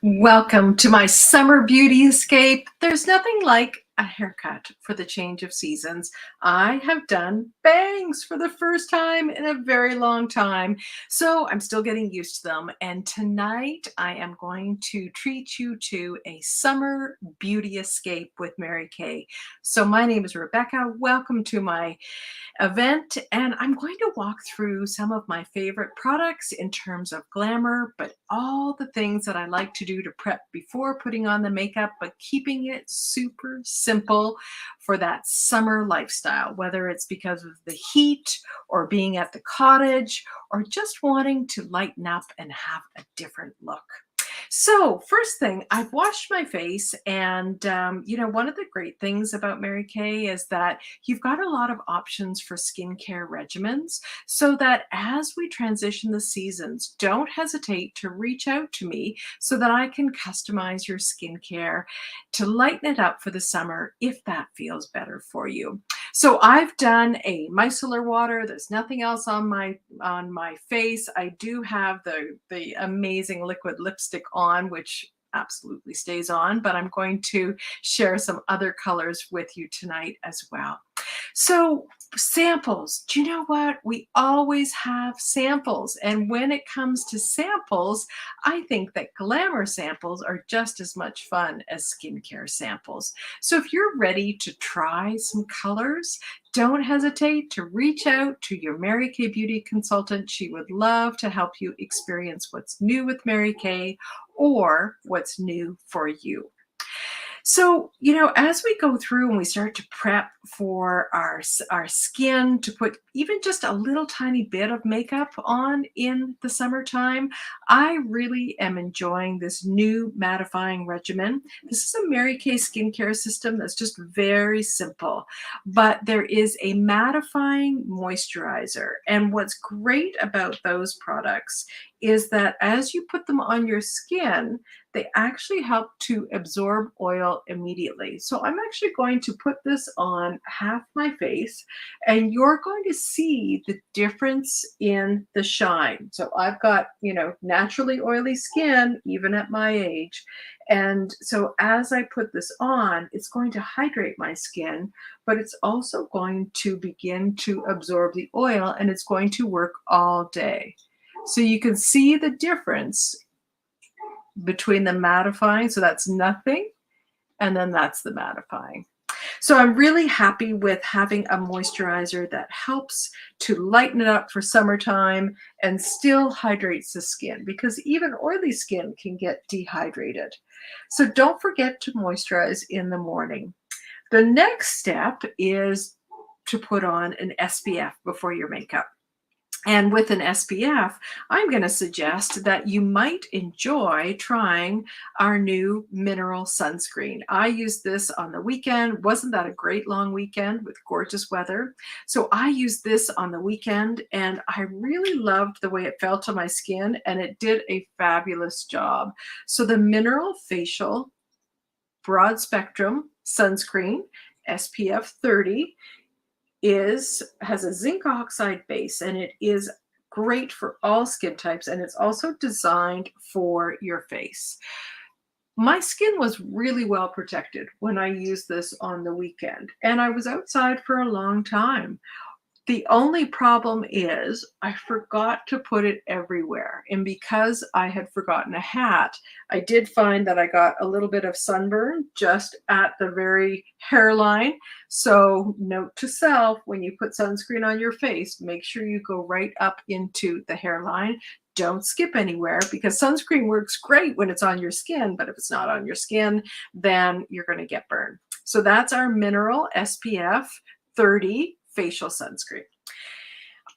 Welcome to my summer beauty escape. There's nothing like a haircut for the change of seasons. I have done bangs for the first time in a very long time, so I'm still getting used to them. And tonight I am going to treat you to a summer beauty escape with Mary Kay. So my name is Rebecca. Welcome to my event, and I'm going to walk through some of my favorite products in terms of glamour, but all the things that I like to do to prep before putting on the makeup, but keeping it super simple for that summer lifestyle, whether it's because of the heat or being at the cottage or just wanting to lighten up and have a different look. So first thing, I've washed my face, and one of the great things about Mary Kay is that you've got a lot of options for skincare regimens, so that as we transition the seasons, don't hesitate to reach out to me so that I can customize your skincare to lighten it up for the summer if that feels better for you. So I've done a micellar water. There's nothing else on my face. I do have the amazing liquid lipstick on, which absolutely stays on, but I'm going to share some other colors with you tonight as well. So samples, do you know what? We always have samples. And when it comes to samples, I think that glamour samples are just as much fun as skincare samples. So if you're ready to try some colors, don't hesitate to reach out to your Mary Kay beauty consultant. She would love to help you experience what's new with Mary Kay or what's new for you. So, as we go through and we start to prep for our skin to put even just a little tiny bit of makeup on in the summertime, I really am enjoying this new mattifying regimen. This is a Mary Kay skincare system that's just very simple, but there is a mattifying moisturizer. And what's great about those products is that as you put them on your skin, they actually help to absorb oil immediately. So I'm actually going to put this on half my face, and you're going to see the difference in the shine. So I've got, naturally oily skin, even at my age. And so as I put this on, it's going to hydrate my skin, but it's also going to begin to absorb the oil, and it's going to work all day. So you can see the difference between the mattifying, so that's nothing, and then that's the mattifying. So I'm really happy with having a moisturizer that helps to lighten it up for summertime and still hydrates the skin, because even oily skin can get dehydrated. So don't forget to moisturize in the morning. The next step is to put on an SPF before your makeup. And with an SPF, I'm going to suggest that you might enjoy trying our new mineral sunscreen. I used this on the weekend. Wasn't that a great long weekend with gorgeous weather? So I used this on the weekend, and I really loved the way it felt on my skin, and it did a fabulous job. So the Mineral Facial Broad Spectrum Sunscreen, SPF 30, has a zinc oxide base, and it is great for all skin types, and it's also designed for your face. My skin was really well protected when I used this on the weekend, and I was outside for a long time. The only problem is I forgot to put it everywhere. And because I had forgotten a hat, I did find that I got a little bit of sunburn just at the very hairline. So note to self, when you put sunscreen on your face, make sure you go right up into the hairline. Don't skip anywhere, because sunscreen works great when it's on your skin, but if it's not on your skin, then you're going to get burned. So that's our Mineral SPF 30 facial sunscreen.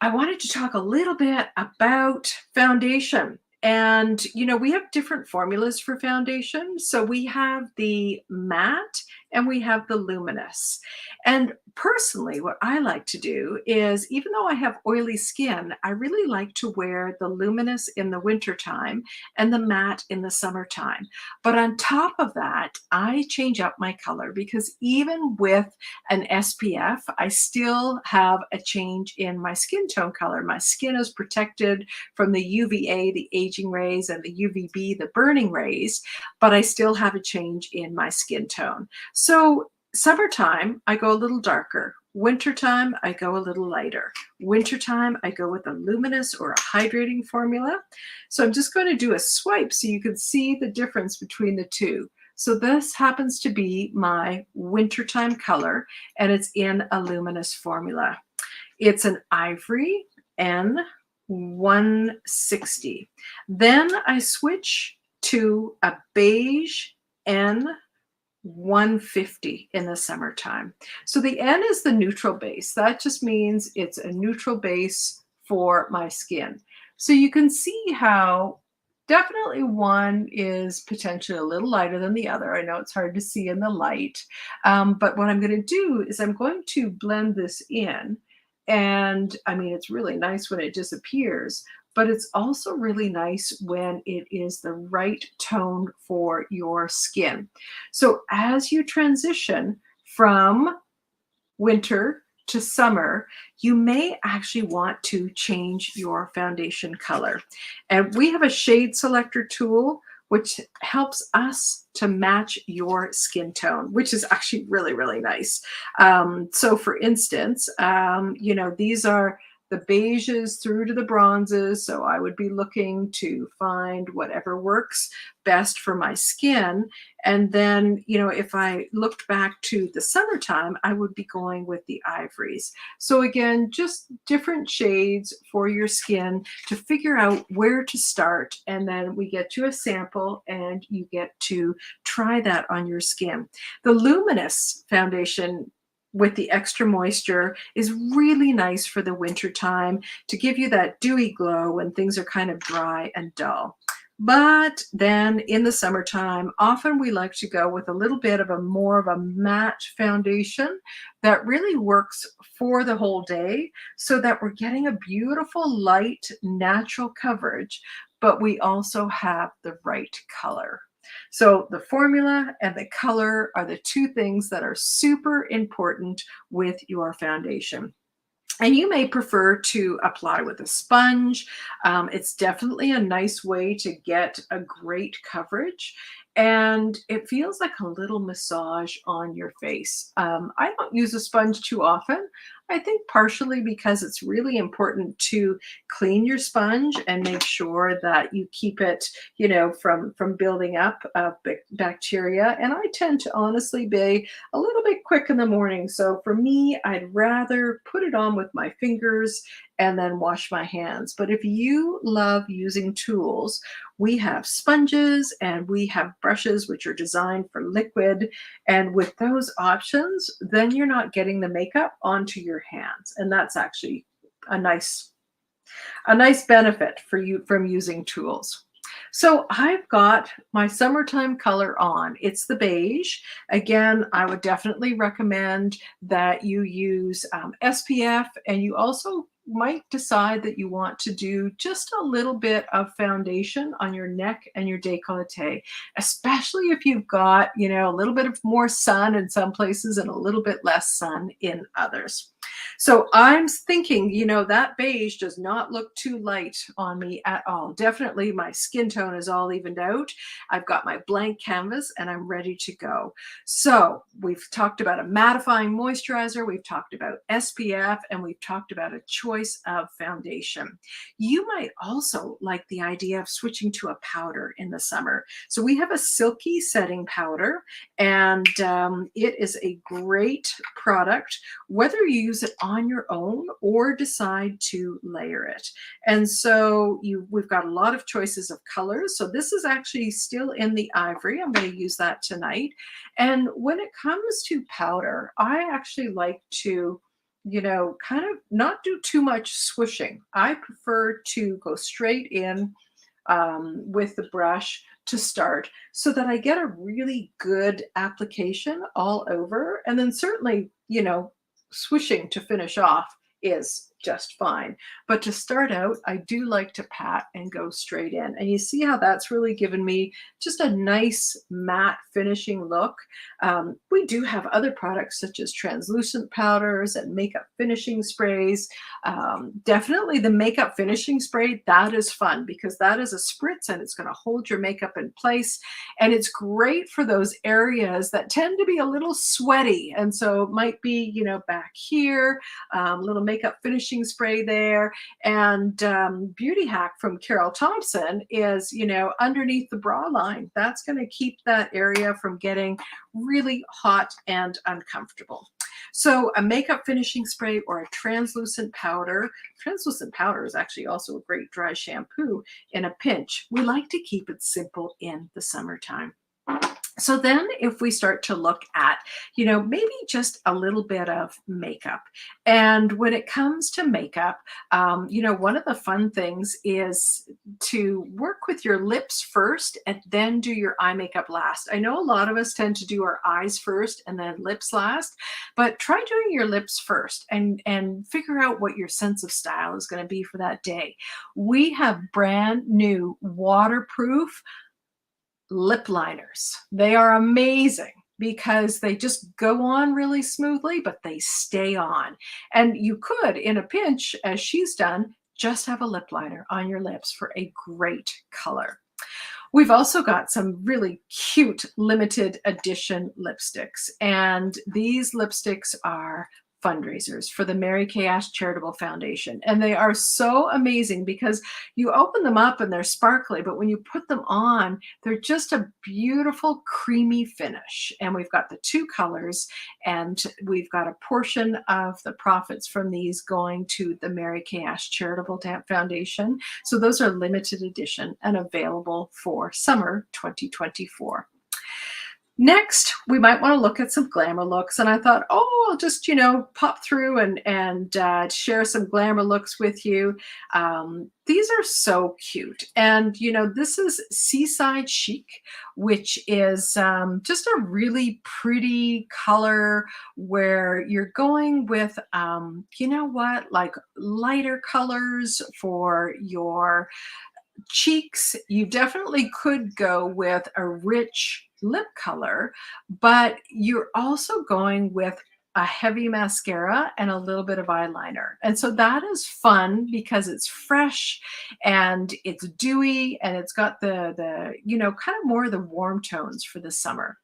I wanted to talk a little bit about foundation. And, we have different formulas for foundation. So we have the matte and we have the luminous. And personally, what I like to do is, even though I have oily skin, I really like to wear the luminous in the wintertime and the matte in the summertime. But on top of that, I change up my color because even with an SPF, I still have a change in my skin tone color. My skin is protected from the UVA, the aging rays, and the UVB, the burning rays, but I still have a change in my skin tone. So summertime, I go a little darker. Wintertime, I go a little lighter. Wintertime, I go with a luminous or a hydrating formula. So I'm just going to do a swipe so you can see the difference between the two. So this happens to be my wintertime color, and it's in a luminous formula. It's an ivory N160. Then I switch to a beige N150 in the summertime. So the N is the neutral base. That just means it's a neutral base for my skin. So you can see how definitely one is potentially a little lighter than the other. I know it's hard to see in the light, but what I'm going to do is I'm going to blend this in. And I mean, it's really nice when it disappears, but it's also really nice when it is the right tone for your skin. So as you transition from winter to summer, you may actually want to change your foundation color. And we have a shade selector tool which helps us to match your skin tone, which is actually really, really nice. So for instance, you know, these are the beiges through to the bronzes. So I would be looking to find whatever works best for my skin. And then, you know, if I looked back to the summertime, I would be going with the ivories. So again, just different shades for your skin to figure out where to start. And then we get you a sample and you get to try that on your skin. The luminous foundation with the extra moisture is really nice for the winter time to give you that dewy glow when things are kind of dry and dull. But then in the summertime, often we like to go with a little bit of a more of a matte foundation that really works for the whole day so that we're getting a beautiful light natural coverage, but we also have the right color. So the formula and the color are the two things that are super important with your foundation. And you may prefer to apply with a sponge. It's definitely a nice way to get a great coverage. And it feels like a little massage on your face. I don't use a sponge too often. I think partially because it's really important to clean your sponge and make sure that you keep it, you know, from building up bacteria. And I tend to honestly be a little bit quick in the morning. So for me, I'd rather put it on with my fingers and then wash my hands. But if you love using tools, we have sponges and we have brushes which are designed for liquid. And with those options, then you're not getting the makeup onto your hands. And that's actually a nice benefit for you from using tools. So I've got my summertime color on. It's the beige. Again, I would definitely recommend that you use SPF, and you also might decide that you want to do just a little bit of foundation on your neck and your décolleté, especially if you've got, you know, a little bit of more sun in some places and a little bit less sun in others. So I'm thinking, you know, that beige does not look too light on me at all. Definitely my skin tone is all evened out. I've got my blank canvas and I'm ready to go. So we've talked about a mattifying moisturizer, we've talked about SPF, and we've talked about a choice of foundation. You might also like the idea of switching to a powder in the summer. So we have a silky setting powder, and it is a great product, whether you use it on your own or decide to layer it. And so we've got a lot of choices of colors. So this is actually still in the ivory. I'm going to use that tonight. And when it comes to powder, I actually like to, you know, kind of not do too much swishing. I prefer to go straight in with the brush to start so that I get a really good application all over. And then certainly, swishing to finish off is just fine. But to start out, I do like to pat and go straight in. And you see how that's really given me just a nice matte finishing look. We do have other products such as translucent powders and makeup finishing sprays. Definitely the makeup finishing spray, that is fun because that is a spritz and it's going to hold your makeup in place. And it's great for those areas that tend to be a little sweaty. And so it might be, back here, little makeup finishing spray there. And beauty hack from Carol Thompson is, underneath the bra line. That's going to keep that area from getting really hot and uncomfortable. So a makeup finishing spray or a translucent powder. Translucent powder is actually also a great dry shampoo in a pinch. We like to keep it simple in the summertime. So then if we start to look at, maybe just a little bit of makeup. And when it comes to makeup, one of the fun things is to work with your lips first and then do your eye makeup last. I know a lot of us tend to do our eyes first and then lips last, but try doing your lips first and figure out what your sense of style is going to be for that day. We have brand new waterproof lip liners. They are amazing because they just go on really smoothly, but they stay on. And you could, in a pinch, as she's done, just have a lip liner on your lips for a great color. We've also got some really cute limited edition lipsticks. And these lipsticks are fundraisers for the Mary Kay Ash Charitable Foundation. And they are so amazing because you open them up and they're sparkly, but when you put them on, they're just a beautiful creamy finish. And we've got the two colors and we've got a portion of the profits from these going to the Mary Kay Ash Charitable Foundation. So those are limited edition and available for summer 2024. Next, we might want to look at some glamour looks. And I thought, I'll just, pop through and share some glamour looks with you. These are so cute. And, this is Seaside Chic, which is just a really pretty color where you're going with, like lighter colors for your cheeks. You definitely could go with a rich lip color, but you're also going with a heavy mascara and a little bit of eyeliner. And so that is fun because it's fresh and it's dewy and it's got the kind of more of the warm tones for the summer.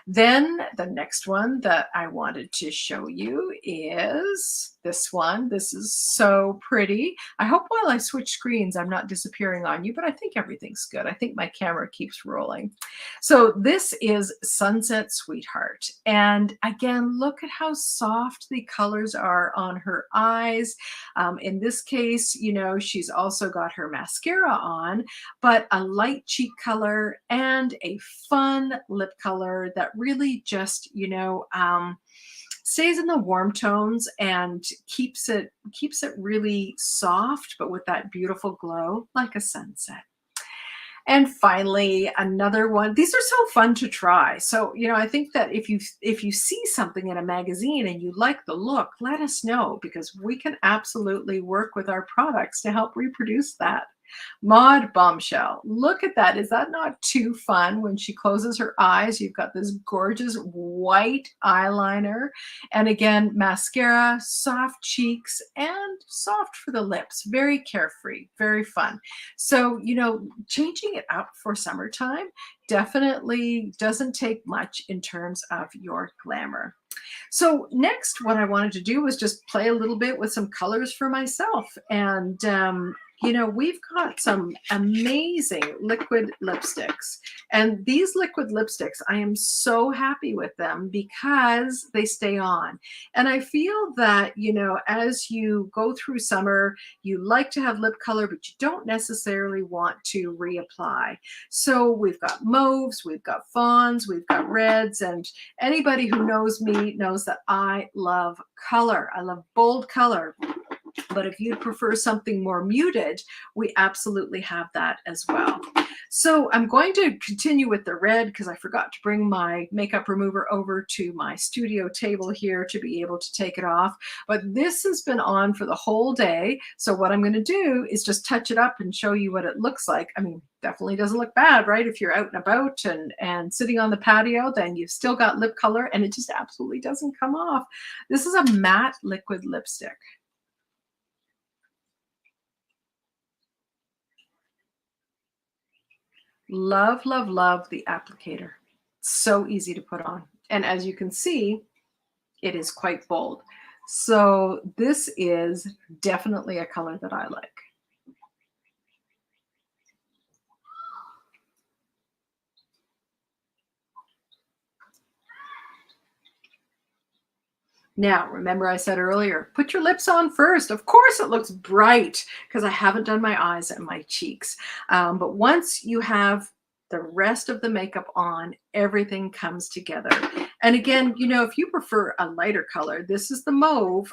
Then the next one that I wanted to show you is this one. This is so pretty. I hope while I switch screens, I'm not disappearing on you, but I think everything's good. I think my camera keeps rolling. So this is Sunset Sweetheart. And again, look at how soft the colors are on her eyes. In this case, she's also got her mascara on, but a light cheek color and a fun lip color that really just, stays in the warm tones and keeps it really soft, but with that beautiful glow like a sunset. And finally, another one. These are so fun to try. So, I think that if you see something in a magazine and you like the look, let us know because we can absolutely work with our products to help reproduce that. Maud Bombshell. Look at that. Is that not too fun? When she closes her eyes, you've got this gorgeous white eyeliner. And again, mascara, soft cheeks, and soft for the lips. Very carefree, very fun. So, changing it up for summertime definitely doesn't take much in terms of your glamour. So next, what I wanted to do was just play a little bit with some colors for myself. And we've got some amazing liquid lipsticks. And these liquid lipsticks, I am so happy with them because they stay on. And I feel that, as you go through summer, you like to have lip color, but you don't necessarily want to reapply. So we've got mauves, we've got fawns, we've got reds, and anybody who knows me knows that I love color. I love bold color. But if you'd prefer something more muted, we absolutely have that as well. So I'm going to continue with the red because I forgot to bring my makeup remover over to my studio table here to be able to take it off. But this has been on for the whole day. So what I'm going to do is just touch it up and show you what it looks like. I mean, definitely doesn't look bad, right? If you're out and about and sitting on the patio, then you've still got lip color and it just absolutely doesn't come off. This is a matte liquid lipstick. Love, love, love the applicator. So easy to put on. And as you can see, it is quite bold. So this is definitely a color that I like. Now, remember I said earlier, put your lips on first. Of course it looks bright because I haven't done my eyes and my cheeks. But once you have the rest of the makeup on, everything comes together. And again, you know, if you prefer a lighter color, this is the mauve.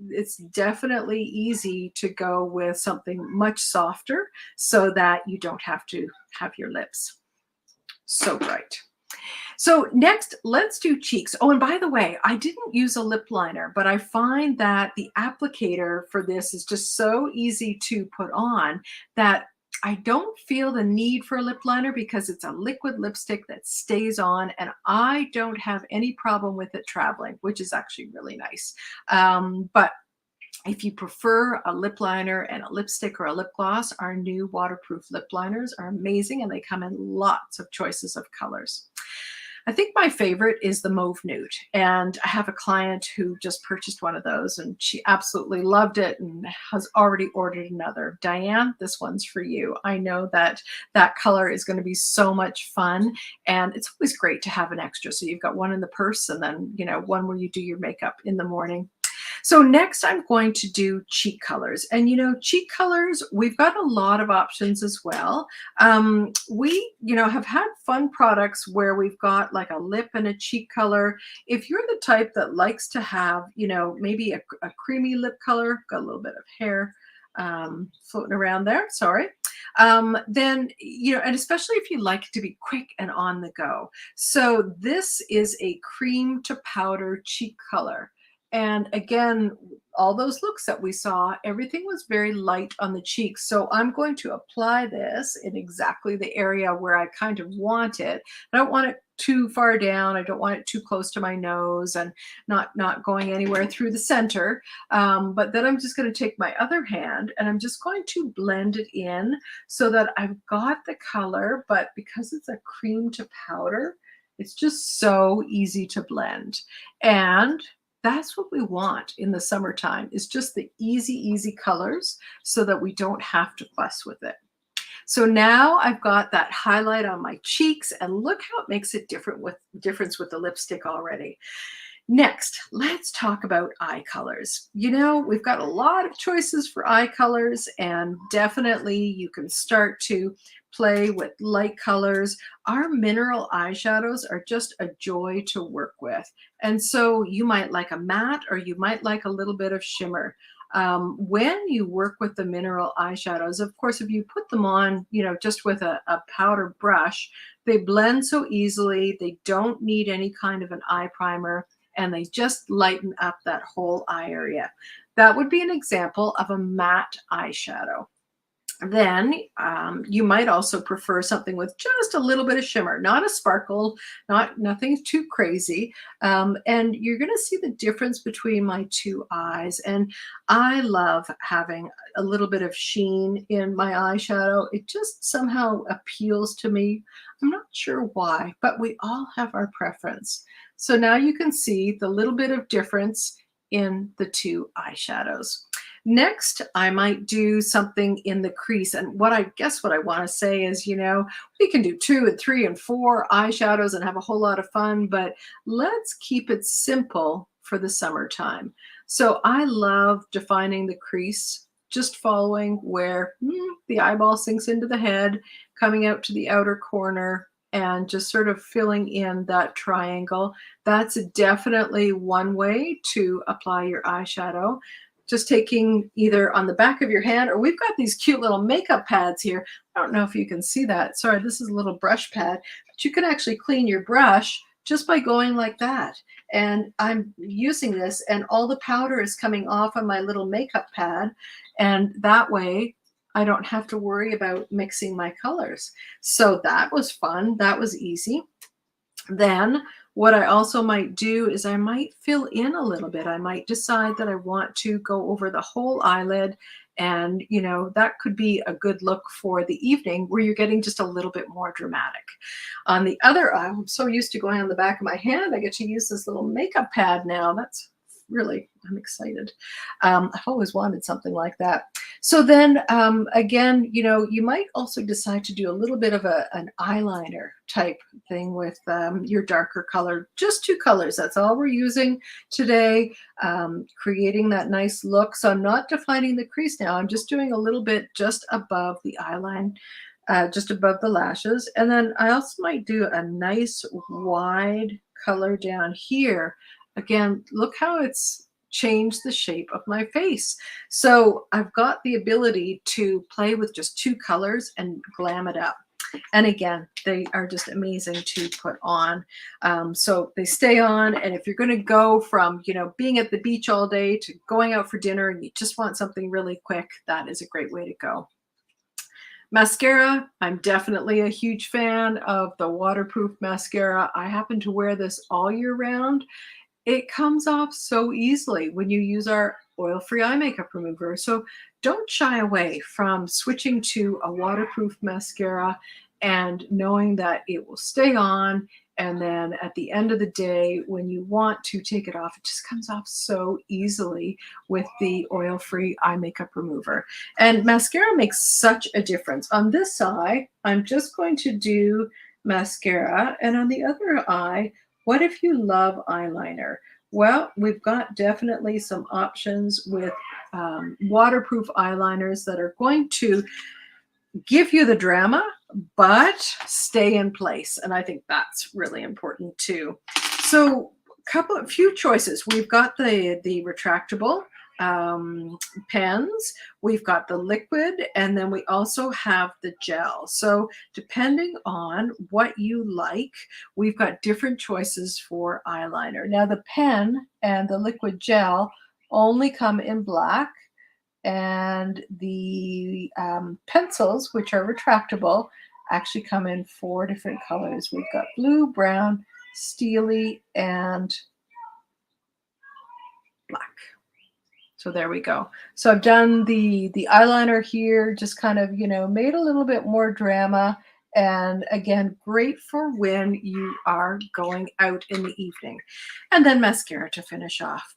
It's definitely easy to go with something much softer so that you don't have to have your lips so bright. So next, let's do cheeks. Oh, and by the way, I didn't use a lip liner, but I find that the applicator for this is just so easy to put on that I don't feel the need for a lip liner because it's a liquid lipstick that stays on and I don't have any problem with it traveling, which is actually really nice. But if you prefer a lip liner and a lipstick or a lip gloss, our new waterproof lip liners are amazing and they come in lots of choices of colors. I think my favorite is the mauve nude. And I have a client who just purchased one of those and she absolutely loved it and has already ordered another. Diane, this one's for you. I know that that color is going to be so much fun and it's always great to have an extra. So you've got one in the purse and then, you know, one where you do your makeup in the morning. So next I'm going to do cheek colors. And you know, cheek colors, we've got a lot of options as well. We, you know, have had fun products where we've got like a lip and a cheek color. If you're the type that likes to have, you know, maybe a creamy lip color, got a little bit of hair floating around there, sorry. Then, you know, and especially if you like to be quick and on the go. So this is a cream to powder cheek color. And again, all those looks that we saw, everything was very light on the cheeks. So I'm going to apply this in exactly the area where I kind of want it. I don't want it too far down. I don't want it too close to my nose and not going anywhere through the center. But then I'm just going to take my other hand and I'm just going to blend it in so that I've got the color, but because it's a cream to powder, it's just so easy to blend. And that's what we want in the summertime is just the easy colors so that we don't have to fuss with it. So now I've got that highlight on my cheeks and look how it makes a difference with the lipstick already. Next, let's talk about eye colors. You know, we've got a lot of choices for eye colors and definitely you can start to play with light colors. Our mineral eyeshadows are just a joy to work with. And so you might like a matte or you might like a little bit of shimmer. When you work with the mineral eyeshadows, of course, if you put them on, you know, just with a powder brush, they blend so easily. They don't need any kind of an eye primer and they just lighten up that whole eye area. That would be an example of a matte eyeshadow. Then you might also prefer something with just a little bit of shimmer, not a sparkle, nothing too crazy. And you're going to see the difference between my two eyes. And I love having a little bit of sheen in my eyeshadow. It just somehow appeals to me. I'm not sure why, but we all have our preference. So now you can see the little bit of difference in the two eyeshadows. Next, I might do something in the crease. And what I want to say is, you know, we can do 2 and 3 and 4 eyeshadows and have a whole lot of fun, but let's keep it simple for the summertime. So I love defining the crease, just following where the eyeball sinks into the head, coming out to the outer corner, and just sort of filling in that triangle. That's definitely one way to apply your eyeshadow. just taking either on the back of your hand, or we've got these cute little makeup pads here. I don't know if you can see that. Sorry, this is a little brush pad, but you can actually clean your brush just by going like that. And I'm using this, and all the powder is coming off on my little makeup pad. And that way I don't have to worry about mixing my colors. So that was fun. That was easy. Then what I also might do is I might fill in a little bit. I might decide that I want to go over the whole eyelid, and you know, that could be a good look for the evening where you're getting just a little bit more dramatic. On the other eye, I'm so used to going on the back of my hand, I get to use this little makeup pad now. That's really, I'm excited. I've always wanted something like that. So then again, you know, you might also decide to do a little bit of an eyeliner type thing with your darker color, just 2 colors. That's all we're using today, creating that nice look. So I'm not defining the crease now. I'm just doing a little bit just above the eyeline, just above the lashes. And then I also might do a nice wide color down here. Again, look how it's changed the shape of my face. So I've got the ability to play with just 2 colors and glam it up. And again, they are just amazing to put on. So they stay on. And if you're going to go from, you know, being at the beach all day to going out for dinner and you just want something really quick, that is a great way to go. Mascara, I'm definitely a huge fan of the waterproof mascara. I happen to wear this all year round. It comes off so easily when you use our oil-free eye makeup remover. So don't shy away from switching to a waterproof mascara and knowing that it will stay on. And then at the end of the day, when you want to take it off, it just comes off so easily with the oil-free eye makeup remover. And mascara makes such a difference. On this eye, I'm just going to do mascara. And on the other eye, what if you love eyeliner? Well, we've got definitely some options with waterproof eyeliners that are going to give you the drama, but stay in place. And I think that's really important too. So a few choices. We've got the retractable pens, we've got the liquid, and then we also have the gel. So depending on what you like, we've got different choices for eyeliner. Now the pen and the liquid gel only come in black, and the pencils, which are retractable, actually come in 4 different colors. We've got blue, brown, steely, and black. So there we go. So I've done the eyeliner here, just kind of, you know, made a little bit more drama. And again, great for when you are going out in the evening. And then mascara to finish off.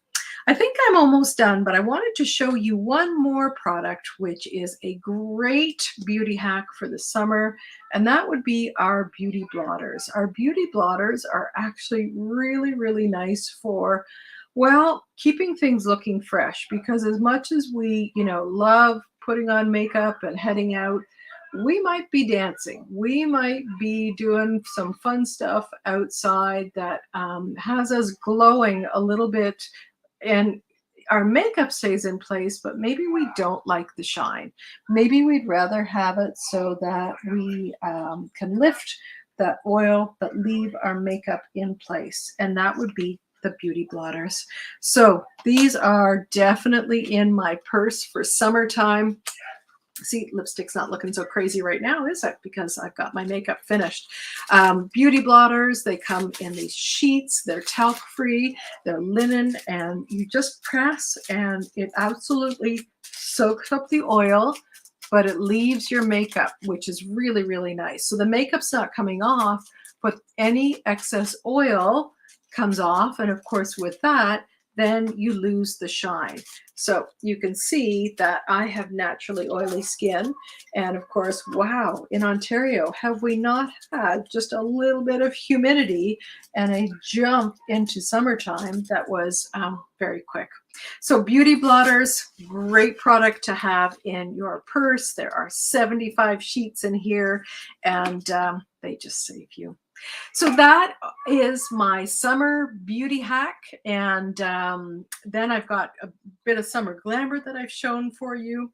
I think I'm almost done, but I wanted to show you one more product, which is a great beauty hack for the summer, and that would be our beauty blotters. Our beauty blotters are actually really, really nice for, well, keeping things looking fresh, because as much as we, you know, love putting on makeup and heading out, we might be dancing. We might be doing some fun stuff outside that has us glowing a little bit, and our makeup stays in place, but maybe we don't like the shine. Maybe we'd rather have it so that we can lift that oil, but leave our makeup in place. And that would be the beauty blotters. So these are definitely in my purse for summertime. See, lipstick's not looking so crazy right now, is it? Because I've got my makeup finished. Beauty blotters, they come in these sheets. They're talc-free, they're linen, and you just press and it absolutely soaks up the oil, but it leaves your makeup, which is really, really nice. So the makeup's not coming off, but any excess oil comes off. And of course, with that, then you lose the shine. So you can see that I have naturally oily skin. And of course, wow, in Ontario, have we not had just a little bit of humidity and a jump into summertime that was very quick. So beauty blotters, great product to have in your purse. There are 75 sheets in here, and they just save you. So that is my summer beauty hack. And then I've got a bit of summer glamour that I've shown for you.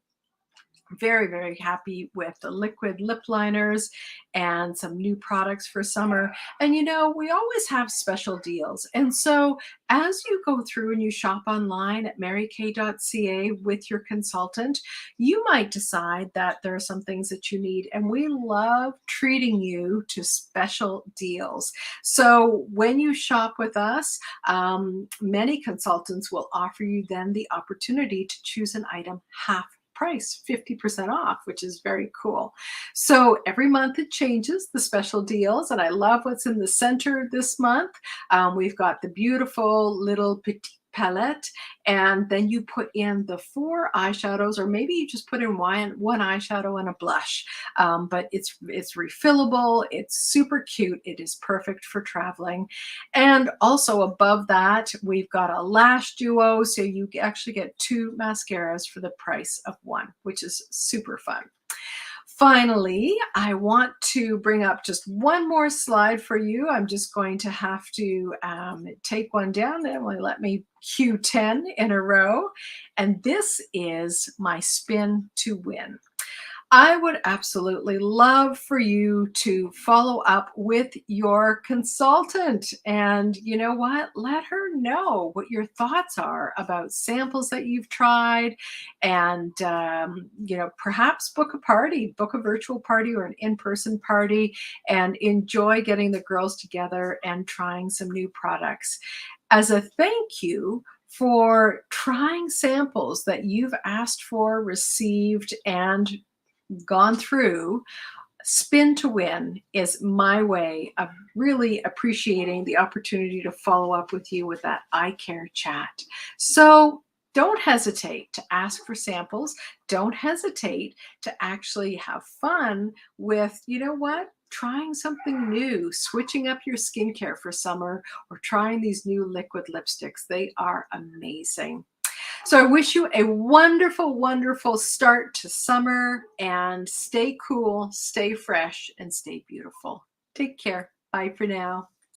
Very, very happy with the liquid lip liners and some new products for summer. And we always have special deals. And so as you go through and you shop online at marykay.ca with your consultant, you might decide that there are some things that you need. And we love treating you to special deals. So when you shop with us, many consultants will offer you then the opportunity to choose an item half price, 50% off, which is very cool. So every month it changes the special deals, and I love what's in the center this month. We've got the beautiful little petite palette, and then you put in the 4 eyeshadows, or maybe you just put in one eyeshadow and a blush. But it's refillable, it's super cute, it is perfect for traveling. And also above that, we've got a lash duo, so you actually get 2 mascaras for the price of 1, which is super fun. Finally, I want to bring up just one more slide for you. I'm just going to have to take one down. It will let me cue 10 in a row. And this is my spin to win. I would absolutely love for you to follow up with your consultant. And you know what? Let her know what your thoughts are about samples that you've tried. And, perhaps book a party, book a virtual party or an in-person party, and enjoy getting the girls together and trying some new products. As a thank you for trying samples that you've asked for, received, and gone through, spin to win is my way of really appreciating the opportunity to follow up with you with that eye care chat. So don't hesitate to ask for samples. Don't hesitate to actually have fun with, trying something new, switching up your skincare for summer, or trying these new liquid lipsticks. They are amazing. So I wish you a wonderful, wonderful start to summer, and stay cool, stay fresh, and stay beautiful. Take care. Bye for now.